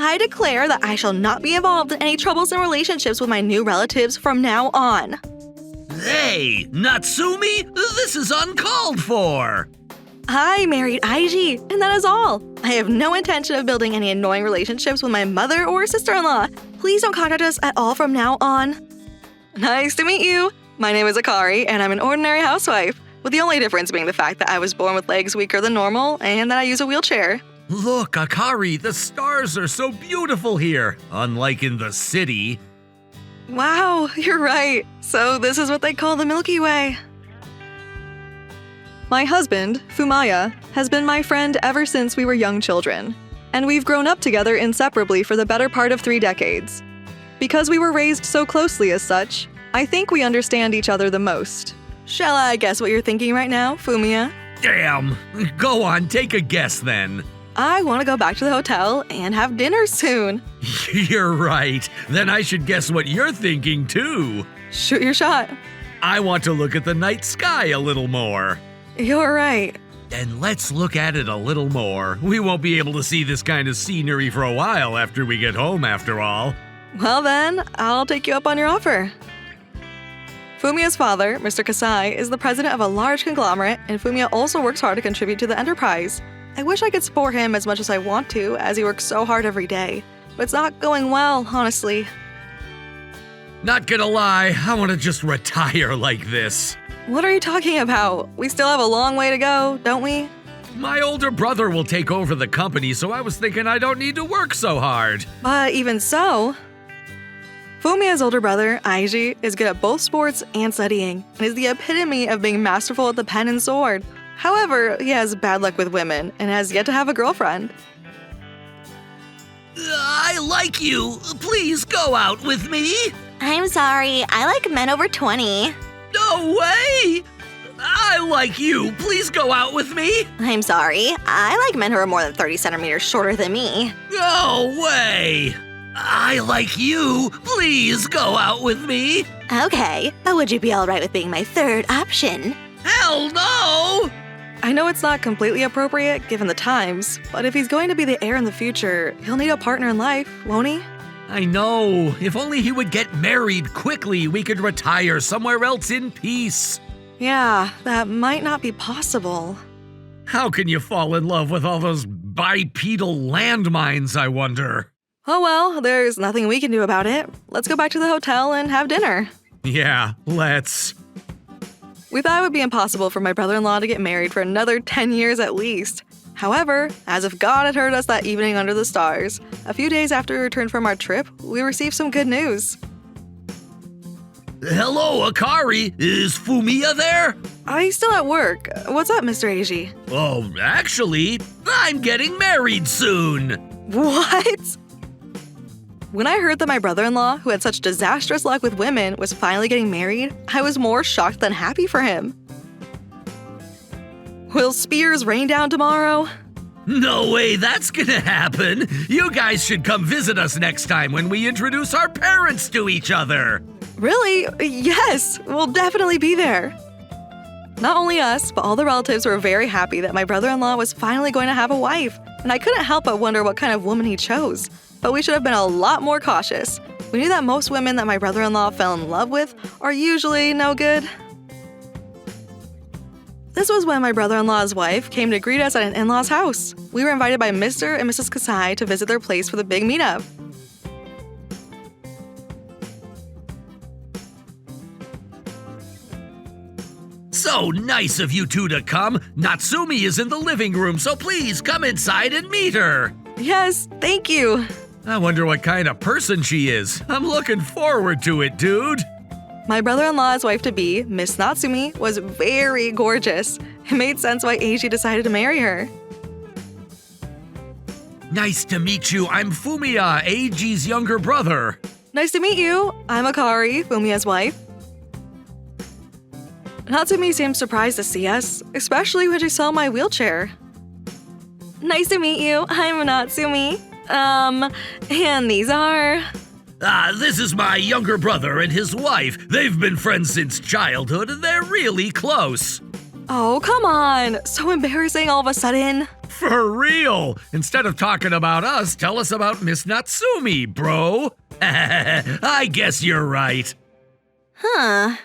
I declare that I shall not be involved in any troublesome relationships with my new relatives from now on. Hey, Natsumi, this is uncalled for! I married Aiji, and that is all. I have no intention of building any annoying relationships with my mother or sister-in-law. Please don't contact us at all from now on. Nice to meet you. My name is Akari, and I'm an ordinary housewife, with the only difference being the fact that I was born with legs weaker than normal and that I use a wheelchair. Look, Akari, the stars are so beautiful here, unlike in the city. Wow, you're right. So this is what they call the Milky Way. My husband, Fumaya, has been my friend ever since we were young children, and we've grown up together inseparably for the better part of 3 decades. Because we were raised so closely as such, I think we understand each other the most. Shall I guess what you're thinking right now, Fumiya? Damn! Go on, take a guess then. I want to go back to the hotel and have dinner soon. You're right. Then I should guess what you're thinking too. Shoot your shot. I want to look at the night sky a little more. You're right. Then let's look at it a little more. We won't be able to see this kind of scenery for a while after we get home, after all. Well then, I'll take you up on your offer. Fumiya's father, Mr. Kasai, is the president of a large conglomerate, and Fumiya also works hard to contribute to the enterprise. I wish I could support him as much as I want to, as he works so hard every day. But it's not going well, honestly. Not gonna lie, I want to just retire like this. What are you talking about? We still have a long way to go, don't we? My older brother will take over the company, so I was thinking I don't need to work so hard. But even so, Fumiya's older brother, Aiji, is good at both sports and studying, and is the epitome of being masterful at the pen and sword. However, he has bad luck with women and has yet to have a girlfriend. I like you. Please go out with me. I'm sorry, I like men over 20. No way! I like you. Please go out with me. I'm sorry, I like men who are more than 30 centimeters shorter than me. No way! I like you. Please go out with me. Okay, but would you be alright with being my third option? Hell no! I know it's not completely appropriate given the times, but if he's going to be the heir in the future, he'll need a partner in life, won't he? I know. If only he would get married quickly, we could retire somewhere else in peace. Yeah, that might not be possible. How can you fall in love with all those bipedal landmines, I wonder? Oh well, there's nothing we can do about it. Let's go back to the hotel and have dinner. Yeah, let's. We thought it would be impossible for my brother-in-law to get married for another 10 years at least. However, as if God had heard us that evening under the stars, a few days after we returned from our trip, we received some good news. Hello, Akari. Is Fumiya there? He's still at work. What's up, Mr. Eiji? Oh, actually, I'm getting married soon. What? When I heard that my brother-in-law, who had such disastrous luck with women, was finally getting married, I was more shocked than happy for him. Will spears rain down tomorrow? No way that's gonna happen. You guys should come visit us next time when we introduce our parents to each other. Really? Yes, we'll definitely be there. Not only us, but all the relatives were very happy that my brother-in-law was finally going to have a wife, and I couldn't help but wonder what kind of woman he chose. But we should have been a lot more cautious. We knew that most women that my brother-in-law fell in love with are usually no good. This was when my brother-in-law's wife came to greet us at an in-law's house. We were invited by Mr. and Mrs. Kasai to visit their place for the big meetup. So nice of you two to come. Natsumi is in the living room, so please come inside and meet her. Yes, thank you. I wonder what kind of person she is. I'm looking forward to it, dude. My brother-in-law's wife-to-be, Miss Natsumi, was very gorgeous. It made sense why Eiji decided to marry her. Nice to meet you. I'm Fumiya, Eiji's younger brother. Nice to meet you. I'm Akari, Fumiya's wife. Natsumi seemed surprised to see us, especially when she saw my wheelchair. Nice to meet you. I'm Natsumi. And these are… This is my younger brother and his wife. They've been friends since childhood and they're really close. Oh, come on. So embarrassing all of a sudden. For real! Instead of talking about us, tell us about Miss Natsumi, bro. I guess you're right. Huh.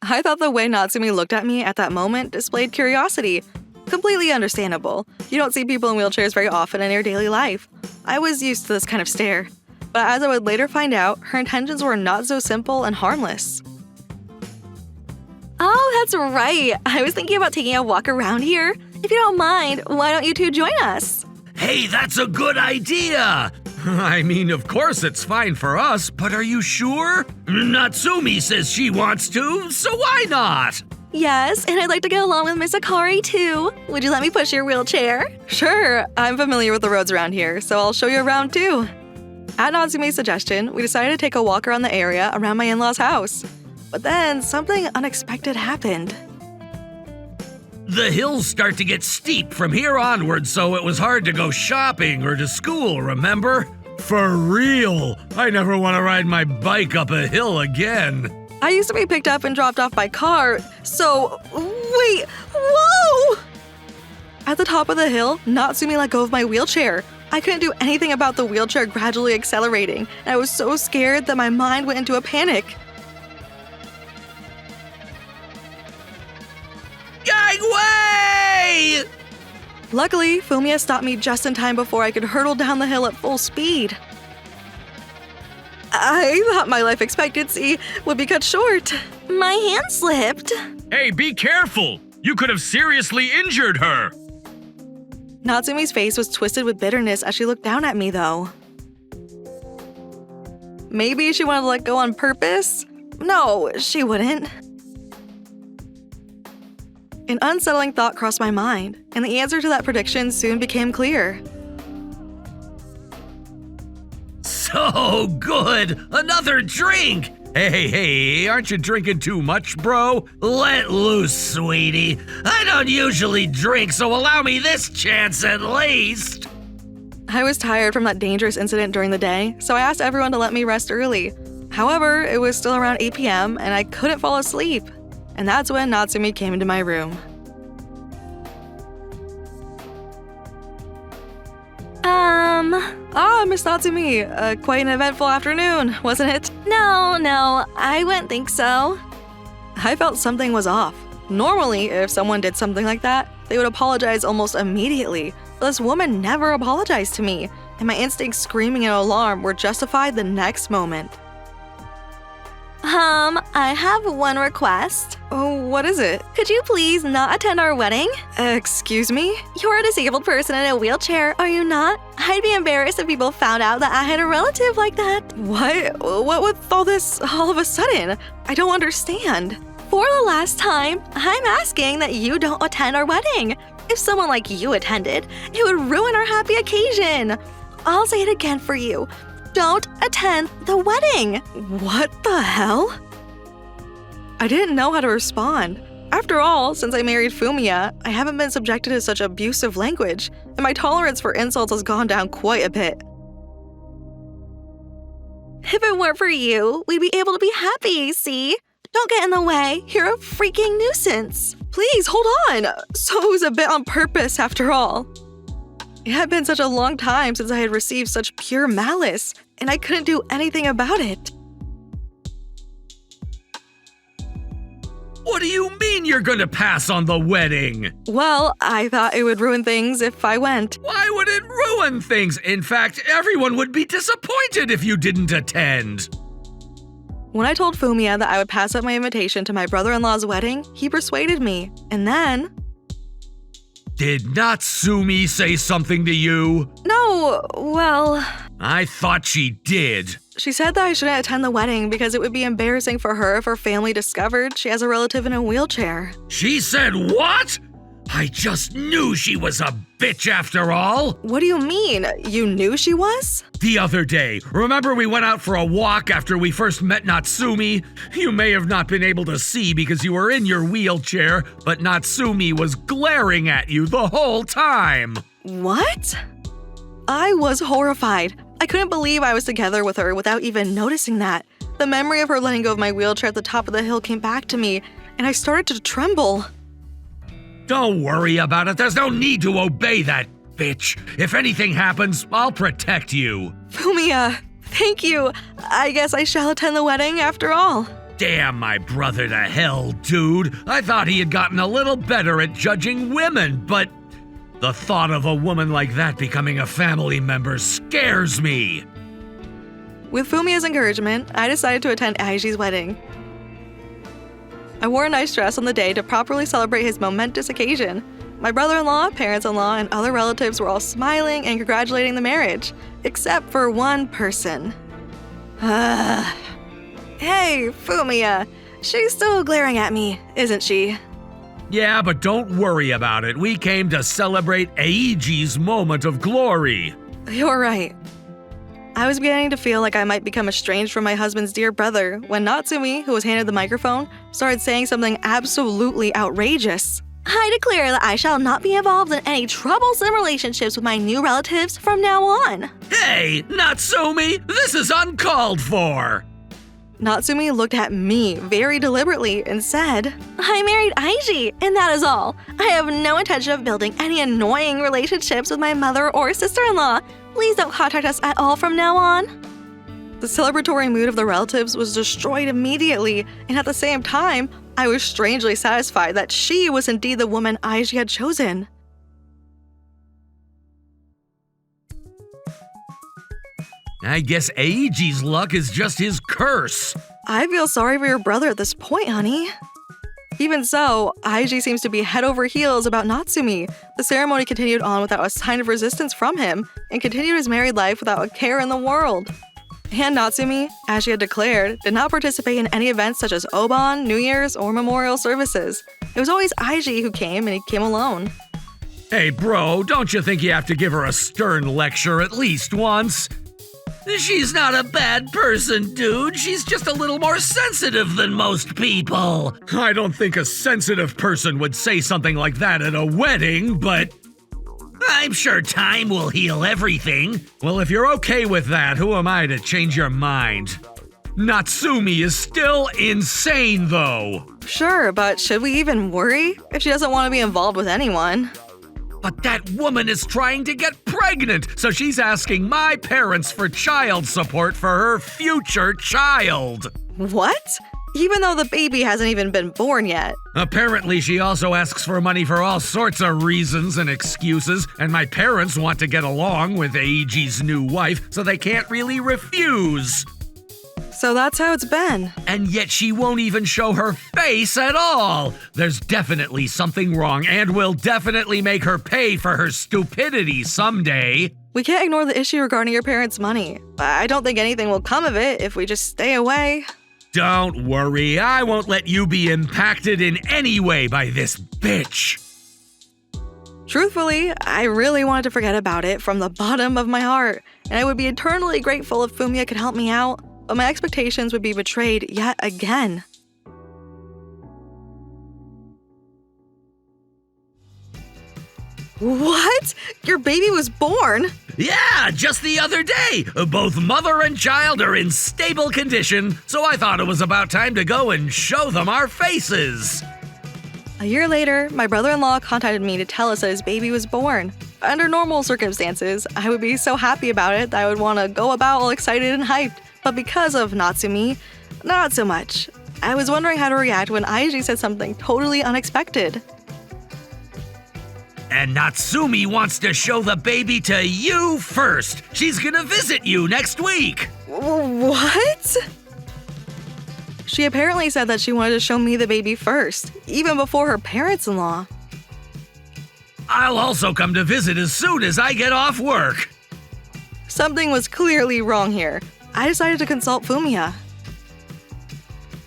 I thought the way Natsumi looked at me at that moment displayed curiosity. Completely understandable. You don't see people in wheelchairs very often in your daily life. I was used to this kind of stare. But as I would later find out, her intentions were not so simple and harmless. Oh, that's right. I was thinking about taking a walk around here. If you don't mind, why don't you two join us? Hey, that's a good idea! I mean, of course it's fine for us, but are you sure? Natsumi says she wants to, so why not? Yes, and I'd like to get along with Miss Akari too. Would you let me push your wheelchair? Sure, I'm familiar with the roads around here, so I'll show you around too. At Natsumi's suggestion, we decided to take a walk around the area around my in-laws' house. But then something unexpected happened. The hills start to get steep from here onward, so it was hard to go shopping or to school, remember? For real, I never want to ride my bike up a hill again. I used to be picked up and dropped off by car, so… wait, whoa! At the top of the hill, Natsumi let go of my wheelchair. I couldn't do anything about the wheelchair gradually accelerating, and I was so scared that my mind went into a panic. Way! Luckily, Fumiya stopped me just in time before I could hurtle down the hill at full speed. I thought my life expectancy would be cut short. My hand slipped. Hey, be careful! You could have seriously injured her! Natsumi's face was twisted with bitterness as she looked down at me, though. Maybe she wanted to let go on purpose? No, she wouldn't. An unsettling thought crossed my mind, and the answer to that prediction soon became clear. So good! Another drink! Hey, aren't you drinking too much, bro? Let loose, sweetie. I don't usually drink, so allow me this chance at least. I was tired from that dangerous incident during the day, so I asked everyone to let me rest early. However, it was still around 8 p.m. and I couldn't fall asleep. And that's when Natsumi came into my room. Miss Natsumi, quite an eventful afternoon, wasn't it? No, I wouldn't think so. I felt something was off. Normally, if someone did something like that, they would apologize almost immediately. But this woman never apologized to me, and my instincts screaming in alarm were justified the next moment. I have one request. Oh, what is it? Could you please not attend our wedding? Excuse me? You're a disabled person in a wheelchair, are you not? I'd be embarrassed if people found out that I had a relative like that. What? What with all this all of a sudden? I don't understand. For the last time, I'm asking that you don't attend our wedding. If someone like you attended, it would ruin our happy occasion. I'll say it again for you. Don't attend the wedding! What the hell? I didn't know how to respond. After all, since I married Fumiya, I haven't been subjected to such abusive language, and my tolerance for insults has gone down quite a bit. If it weren't for you, we'd be able to be happy, see? Don't get in the way. You're a freaking nuisance. Please, hold on. So it was a bit on purpose after all. It had been such a long time since I had received such pure malice, and I couldn't do anything about it. What do you mean you're gonna pass on the wedding? Well, I thought it would ruin things if I went. Why would it ruin things? In fact, everyone would be disappointed if you didn't attend. When I told Fumiya that I would pass up my invitation to my brother-in-law's wedding, he persuaded me, and then… Did Natsumi say something to you? No, well… I thought she did. She said that I shouldn't attend the wedding because it would be embarrassing for her if her family discovered she has a relative in a wheelchair. She said what? I just knew she was a bitch after all. What do you mean? You knew she was? The other day, remember we went out for a walk after we first met Natsumi? You may have not been able to see because you were in your wheelchair, but Natsumi was glaring at you the whole time. What? I was horrified. I couldn't believe I was together with her without even noticing that. The memory of her letting go of my wheelchair at the top of the hill came back to me, and I started to tremble. Don't worry about it. There's no need to obey that bitch. If anything happens, I'll protect you. Fumiya, thank you. I guess I shall attend the wedding after all. Damn my brother to hell, dude. I thought he had gotten a little better at judging women, but the thought of a woman like that becoming a family member scares me. With Fumiya's encouragement, I decided to attend Aiji's wedding. I wore a nice dress on the day to properly celebrate his momentous occasion. My brother-in-law, parents-in-law, and other relatives were all smiling and congratulating the marriage, except for one person. Hey, Fumiya. She's still glaring at me, isn't she? Yeah, but don't worry about it. We came to celebrate Eiji's moment of glory. You're right. I was beginning to feel like I might become estranged from my husband's dear brother when Natsumi, who was handed the microphone, started saying something absolutely outrageous. I declare that I shall not be involved in any troublesome relationships with my new relatives from now on. Hey, Natsumi, this is uncalled for. Natsumi looked at me very deliberately and said, I married Aiji, and that is all. I have no intention of building any annoying relationships with my mother or sister-in-law. Please don't contact us at all from now on. The celebratory mood of the relatives was destroyed immediately, and at the same time, I was strangely satisfied that she was indeed the woman Aiji had chosen. I guess Eiji's luck is just his curse. I feel sorry for your brother at this point, honey. Even so, Aiji seems to be head over heels about Natsumi. The ceremony continued on without a sign of resistance from him, and continued his married life without a care in the world. And Natsumi, as she had declared, did not participate in any events such as Oban, New Year's, or memorial services. It was always Aiji who came, and he came alone. Hey bro, don't you think you have to give her a stern lecture at least once? She's not a bad person, dude. She's just a little more sensitive than most people. I don't think a sensitive person would say something like that at a wedding, but I'm sure time will heal everything. Well, if you're okay with that, who am I to change your mind? Natsumi is still insane, though. Sure, but should we even worry if she doesn't want to be involved with anyone? But that woman is trying to get pregnant, so she's asking my parents for child support for her future child. What? Even though the baby hasn't even been born yet. Apparently, she also asks for money for all sorts of reasons and excuses, and my parents want to get along with Eiji's new wife, so they can't really refuse. So that's how it's been. And yet she won't even show her face at all. There's definitely something wrong, and will definitely make her pay for her stupidity someday. We can't ignore the issue regarding your parents' money. I don't think anything will come of it if we just stay away. Don't worry, I won't let you be impacted in any way by this bitch. Truthfully, I really wanted to forget about it from the bottom of my heart, and I would be eternally grateful if Fumiya could help me out, but my expectations would be betrayed yet again. What? Your baby was born? Yeah, just the other day. Both mother and child are in stable condition, so I thought it was about time to go and show them our faces. A year later, my brother-in-law contacted me to tell us that his baby was born. Under normal circumstances, I would be so happy about it that I would want to go about all excited and hyped. But because of Natsumi, not so much. I was wondering how to react when Aiji said something totally unexpected. And Natsumi wants to show the baby to you first. She's gonna visit you next week. What? She apparently said that she wanted to show me the baby first, even before her parents-in-law. I'll also come to visit as soon as I get off work. Something was clearly wrong here. I decided to consult Fumiya.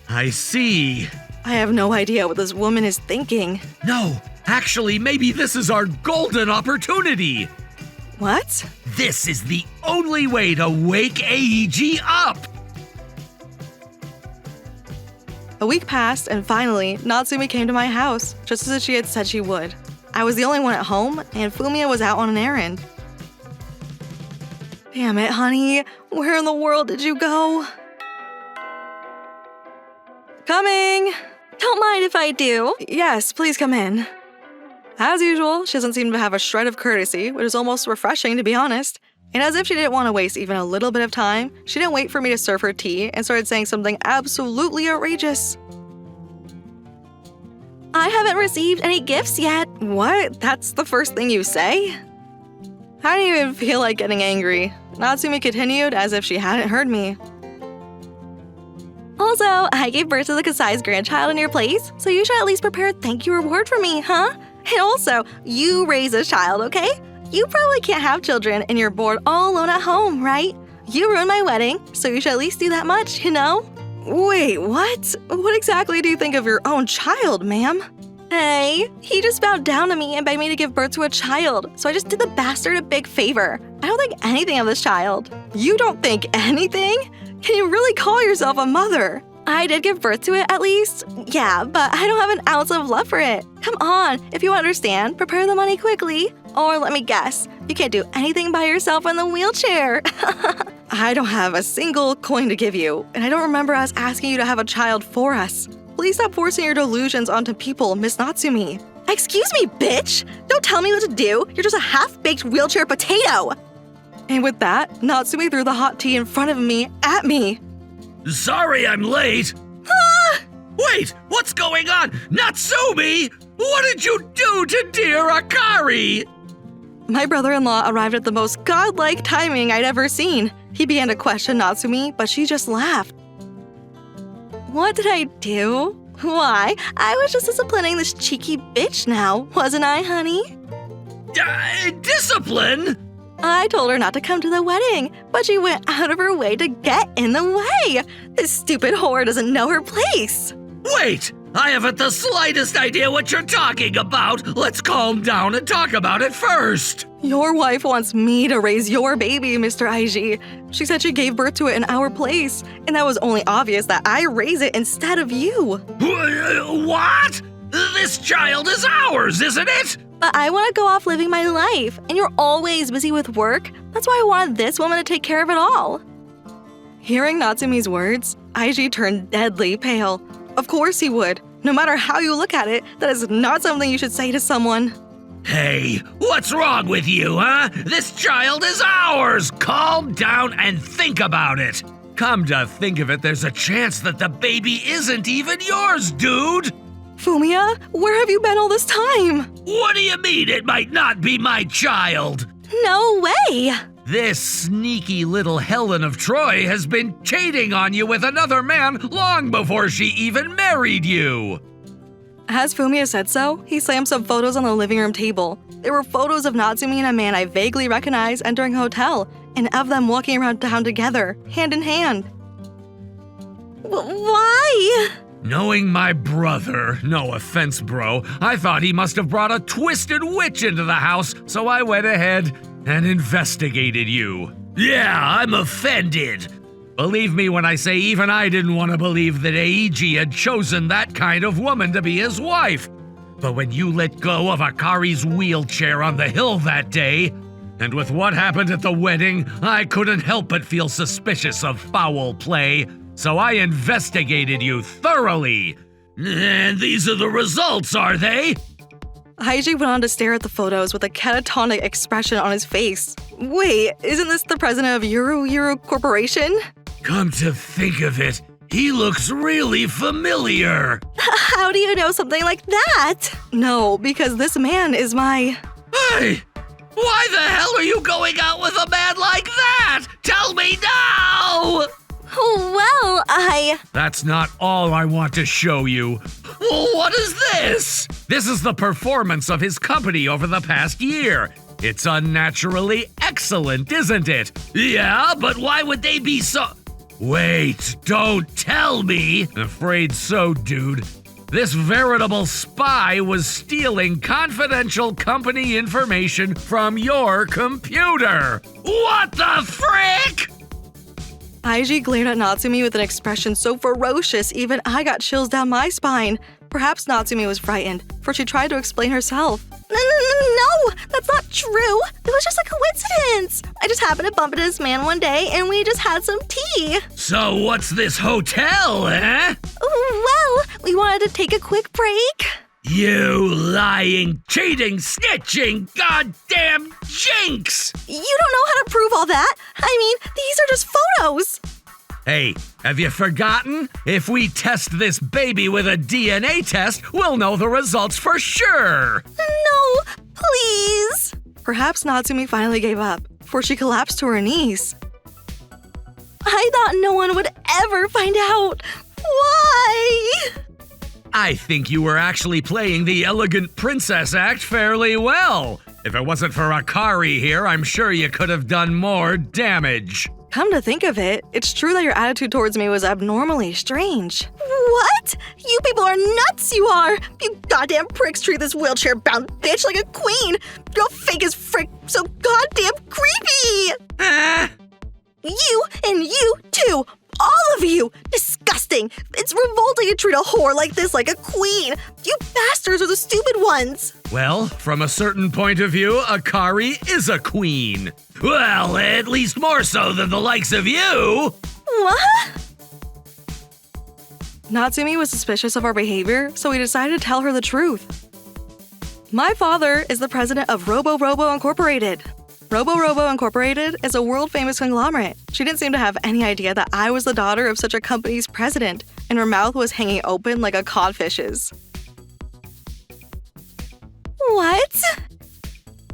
I see. I have no idea what this woman is thinking. No, actually, maybe this is our golden opportunity. What? This is the only way to wake Eiji up. A week passed, and finally, Natsumi came to my house, just as she had said she would. I was the only one at home, and Fumiya was out on an errand. Damn it, honey. Where in the world did you go? Coming! Don't mind if I do. Yes, please come in. As usual, she doesn't seem to have a shred of courtesy, which is almost refreshing to be honest. And as if she didn't want to waste even a little bit of time, she didn't wait for me to serve her tea and started saying something absolutely outrageous. I haven't received any gifts yet. What? That's the first thing you say? I didn't even feel like getting angry. Natsumi continued as if she hadn't heard me. Also, I gave birth to the Kasai's grandchild in your place, so you should at least prepare a thank you reward for me, huh? And also, you raise a child, okay? You probably can't have children and you're bored all alone at home, right? You ruined my wedding, so you should at least do that much, you know? Wait, what? What exactly do you think of your own child, ma'am? Hey, he just bowed down to me and begged me to give birth to a child, so I just did the bastard a big favor. I don't think anything of this child. You don't think anything? Can you really call yourself a mother? I did give birth to it at least. Yeah, but I don't have an ounce of love for it. Come on, if you understand, prepare the money quickly. Or let me guess, you can't do anything by yourself in the wheelchair. I don't have a single coin to give you, and I don't remember us asking you to have a child for us. Please stop forcing your delusions onto people, Miss Natsumi. Excuse me, bitch! Don't tell me what to do. You're just a half-baked wheelchair potato. And with that, Natsumi threw the hot tea in front of me at me. Sorry I'm late. Wait, what's going on? Natsumi! What did you do to dear Akari? My brother-in-law arrived at the most godlike timing I'd ever seen. He began to question Natsumi, but she just laughed. What did I do? Why, I was just disciplining this cheeky bitch now, wasn't I, honey? Discipline? I told her not to come to the wedding, but she went out of her way to get in the way. This stupid whore doesn't know her place. Wait! I haven't the slightest idea what you're talking about. Let's calm down and talk about it first. Your wife wants me to raise your baby, Mr. Aiji. She said she gave birth to it in our place, and that was only obvious that I raise it instead of you. What? This child is ours, isn't it? But I want to go off living my life, and you're always busy with work. That's why I wanted this woman to take care of it all. Hearing Natsumi's words, Aiji turned deadly pale. Of course he would. No matter how you look at it, that is not something you should say to someone. Hey, what's wrong with you, huh? This child is ours! Calm down and think about it. Come to think of it, there's a chance that the baby isn't even yours, dude! Fumiya, where have you been all this time? What do you mean it might not be my child? No way! This sneaky little Helen of Troy has been cheating on you with another man long before she even married you. As Fumiya said so, he slammed some photos on the living room table. There were photos of Natsumi and a man I vaguely recognized entering a hotel, and of them walking around town together, hand in hand. Why? Knowing my brother, no offense, bro, I thought he must have brought a twisted witch into the house, so I went ahead and investigated you. Yeah, I'm offended. Believe me when I say even I didn't want to believe that Eiji had chosen that kind of woman to be his wife. But when you let go of Akari's wheelchair on the hill that day, and with what happened at the wedding, I couldn't help but feel suspicious of foul play, so I investigated you thoroughly. And these are the results, are they? Aiji went on to stare at the photos with a catatonic expression on his face. Wait, isn't this the president of Euro Corporation? Come to think of it, he looks really familiar. How do you know something like that? No, because this man is my… Hey! Why the hell are you going out with a man like that? Tell me now! Well, That's not all I want to show you. What is this? This is the performance of his company over the past year. It's unnaturally excellent, isn't it? Yeah, but why would they be so… Wait, don't tell me. Afraid so, dude. This veritable spy was stealing confidential company information from your computer. What the frick? Aiji glared at Natsumi with an expression so ferocious even I got chills down my spine. Perhaps Natsumi was frightened, for she tried to explain herself. No, that's not true. It was just a coincidence. I just happened to bump into this man one day and we just had some tea. So what's this hotel, eh? Well, we wanted to take a quick break. You lying, cheating, snitching, goddamn jinx! You don't know how to prove all that. I mean, these are just photos. Hey, have you forgotten? If we test this baby with a DNA test, we'll know the results for sure! No, please. Perhaps Natsumi finally gave up, for she collapsed to her knees. I thought no one would ever find out. Why? I think you were actually playing the elegant princess act fairly well. If it wasn't for Akari here, I'm sure you could have done more damage. Come to think of it, it's true that your attitude towards me was abnormally strange. What? You people are nuts, you are! You goddamn pricks treat this wheelchair-bound bitch like a queen! You're fake as frick, so goddamn creepy! You and you too! All of you! Disgusting! It's revolting to treat a whore like this like a queen! You bastards are the stupid ones! Well, from a certain point of view, Akari is a queen. Well, at least more so than the likes of you! What? Natsumi was suspicious of our behavior, so we decided to tell her the truth. My father is the president of MoniRobo Incorporated. MoniRobo Incorporated is a world-famous conglomerate. She didn't seem to have any idea that I was the daughter of such a company's president, and her mouth was hanging open like a codfish's. What?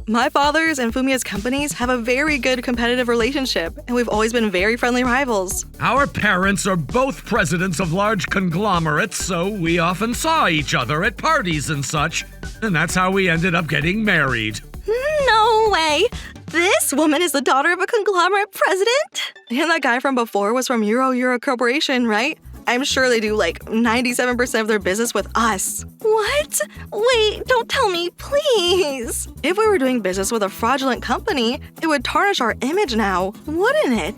My father's and Fumiya's companies have a very good competitive relationship, and we've always been very friendly rivals. Our parents are both presidents of large conglomerates, so we often saw each other at parties and such, and that's how we ended up getting married. No way! This woman is the daughter of a conglomerate president? And that guy from before was from Euro Corporation, right? I'm sure they do like 97% of their business with us. What? Wait, don't tell me, please. If we were doing business with a fraudulent company, it would tarnish our image now, wouldn't it?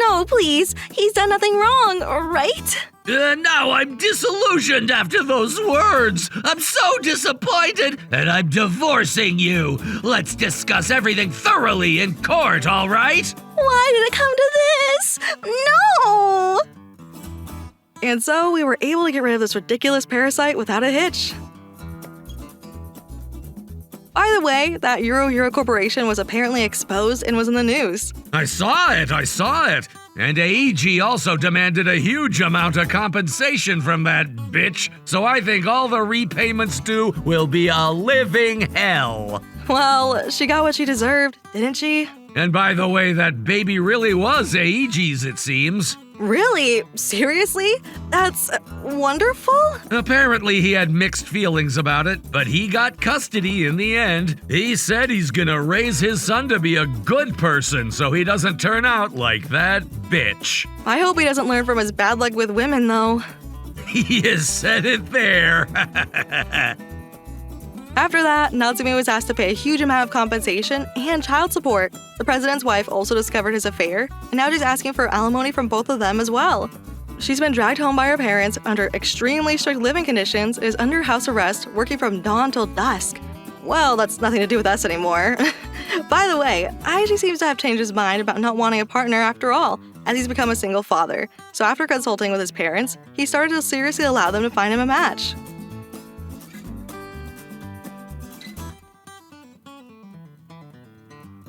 No, please. He's done nothing wrong, right? Now I'm disillusioned after those words. I'm so disappointed, and I'm divorcing you. Let's discuss everything thoroughly in court, all right? Why did it come to this? No! And so we were able to get rid of this ridiculous parasite without a hitch. By the way, that Euro Corporation was apparently exposed and was in the news. I saw it. And Eiji also demanded a huge amount of compensation from that bitch, so I think all the repayments due will be a living hell. Well, she got what she deserved, didn't she? And by the way, that baby really was Eiji's, it seems. Really? Seriously? That's wonderful? Apparently he had mixed feelings about it, but he got custody in the end. He said he's gonna raise his son to be a good person so he doesn't turn out like that bitch. I hope he doesn't learn from his bad luck with women, though. He has said it there. After that, Natsumi was asked to pay a huge amount of compensation and child support. The president's wife also discovered his affair, and now she's asking for alimony from both of them as well. She's been dragged home by her parents under extremely strict living conditions and is under house arrest, working from dawn till dusk. Well, that's nothing to do with us anymore. By the way, Aiji seems to have changed his mind about not wanting a partner after all, as he's become a single father. So after consulting with his parents, he started to seriously allow them to find him a match.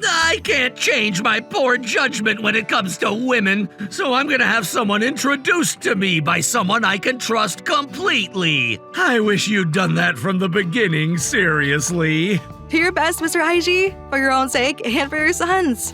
I can't change my poor judgment when it comes to women, so I'm gonna have someone introduced to me by someone I can trust completely. I wish you'd done that from the beginning, seriously. Do your best, Mr. Aiji, for your own sake and for your son's.